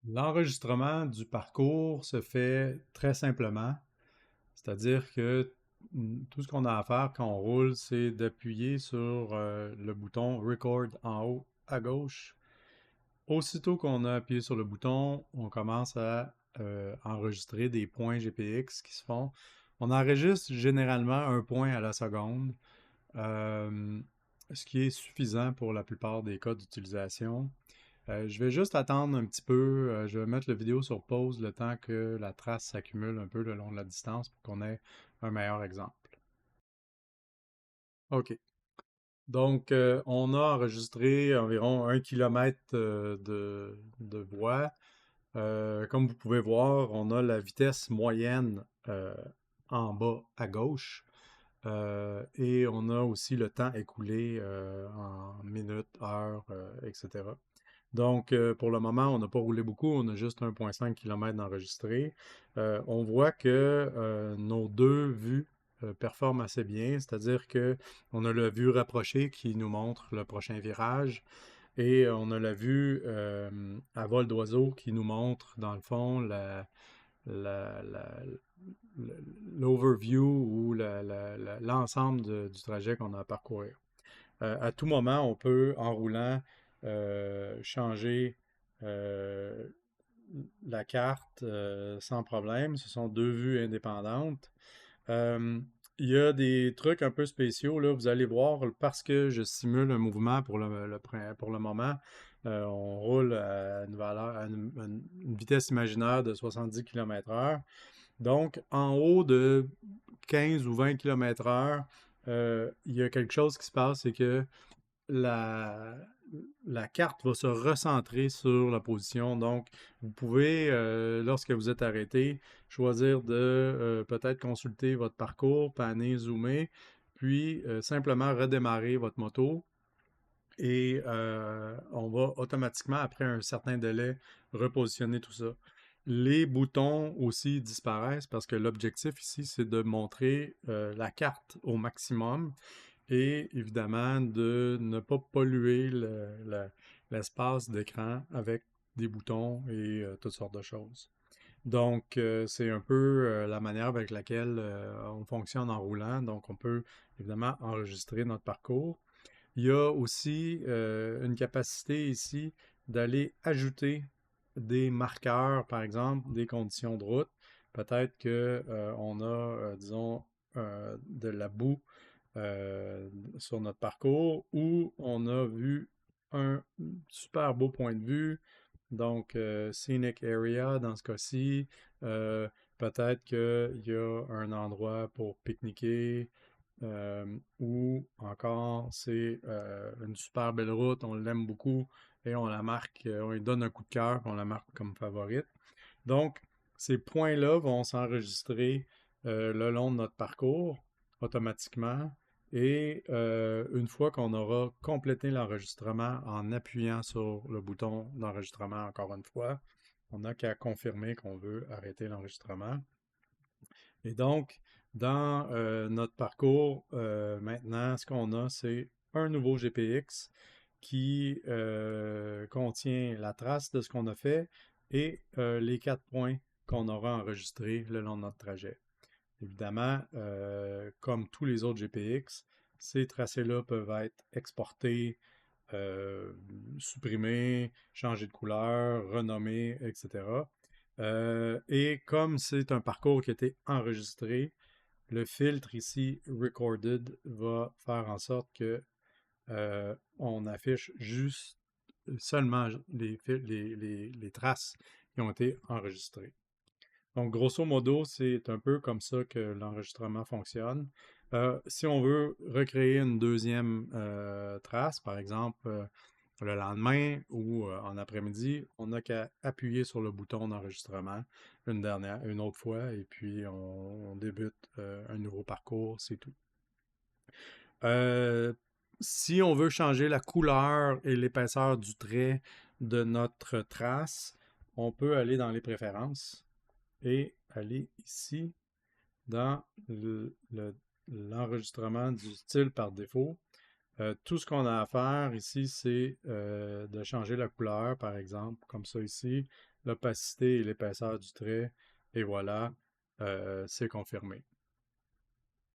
L'enregistrement du parcours se fait très simplement, c'est-à-dire que tout ce qu'on a à faire quand on roule, c'est d'appuyer sur le bouton Record en haut à gauche. Aussitôt qu'on a appuyé sur le bouton, on commence à enregistrer des points GPX qui se font. On enregistre généralement un point à la seconde, euh, ce qui est suffisant pour la plupart des cas d'utilisation. Je vais juste attendre un petit peu. Je vais mettre la vidéo sur pause le temps que la trace s'accumule un peu le long de la distance pour qu'on ait un meilleur exemple. OK. Donc, on a enregistré environ 1 km de voie. Comme vous pouvez voir, on a la vitesse moyenne en bas à gauche. Et on a aussi le temps écoulé en minutes, heures, etc. Donc, pour le moment, on n'a pas roulé beaucoup, on a juste 1,5 km d'enregistré. On voit que nos deux vues performent assez bien, c'est-à-dire que on a la vue rapprochée qui nous montre le prochain virage et on a la vue à vol d'oiseau qui nous montre, dans le fond, la- la- l'overview ou l'ensemble du trajet qu'on a à parcourir. À tout moment, on peut, en roulant, changer euh, la carte sans problème. Ce sont deux vues indépendantes. Euh, il y a des trucs un peu spéciaux, là, vous allez voir, parce que je simule un mouvement pour le moment. On roule à une valeur, à une vitesse imaginaire de 70 km/h. Donc, en haut de 15 ou 20 km/h, il y a quelque chose qui se passe, c'est que la, la carte va se recentrer sur la position. Donc, vous pouvez, lorsque vous êtes arrêté, choisir de peut-être consulter votre parcours, panner, zoomer, puis simplement redémarrer votre moto. Et on va automatiquement, après un certain délai, repositionner tout ça. Les boutons aussi disparaissent parce que l'objectif ici, c'est de montrer la carte au maximum et évidemment de ne pas polluer l'espace d'écran avec des boutons et toutes sortes de choses. Donc, c'est un peu la manière avec laquelle on fonctionne en roulant. Donc, on peut évidemment enregistrer notre parcours. Il y a aussi une capacité ici d'aller ajouter des marqueurs, par exemple, des conditions de route. Peut-être que on a, disons, de la boue euh, sur notre parcours ou on a vu un super beau point de vue, donc scenic area dans ce cas-ci. Euh, Peut-être qu'il y a un endroit pour pique-niquer ou encore c'est une super belle route, on l'aime beaucoup et on la marque, on lui donne un coup de cœur, on la marque comme favorite. Donc, ces points-là vont s'enregistrer le long de notre parcours automatiquement. Et une fois qu'on aura complété l'enregistrement en appuyant sur le bouton d'enregistrement encore une fois, on n'a qu'à confirmer qu'on veut arrêter l'enregistrement. Et donc, dans notre parcours, maintenant, ce qu'on a, c'est un nouveau GPX qui contient la trace de ce qu'on a fait et les 4 points qu'on aura enregistrés le long de notre trajet. Évidemment, comme tous les autres GPX, ces tracés-là peuvent être exportés, euh, supprimés, changés de couleur, renommés, etc. Et comme c'est un parcours qui a été enregistré, le filtre ici, Recorded, va faire en sorte que on affiche juste seulement les traces qui ont été enregistrées. Donc, grosso modo, c'est un peu comme ça que l'enregistrement fonctionne. Si on veut recréer une deuxième trace, par exemple le lendemain ou en après-midi, on n'a qu'à appuyer sur le bouton d'enregistrement une autre fois, et puis on débute un nouveau parcours, c'est tout. Euh, Si on veut changer la couleur et l'épaisseur du trait de notre trace, on peut aller dans les préférences et aller ici dans l'enregistrement du style par défaut. Tout ce qu'on a à faire ici, c'est de changer la couleur, par exemple, comme ça ici, l'opacité et l'épaisseur du trait, et voilà, c'est confirmé.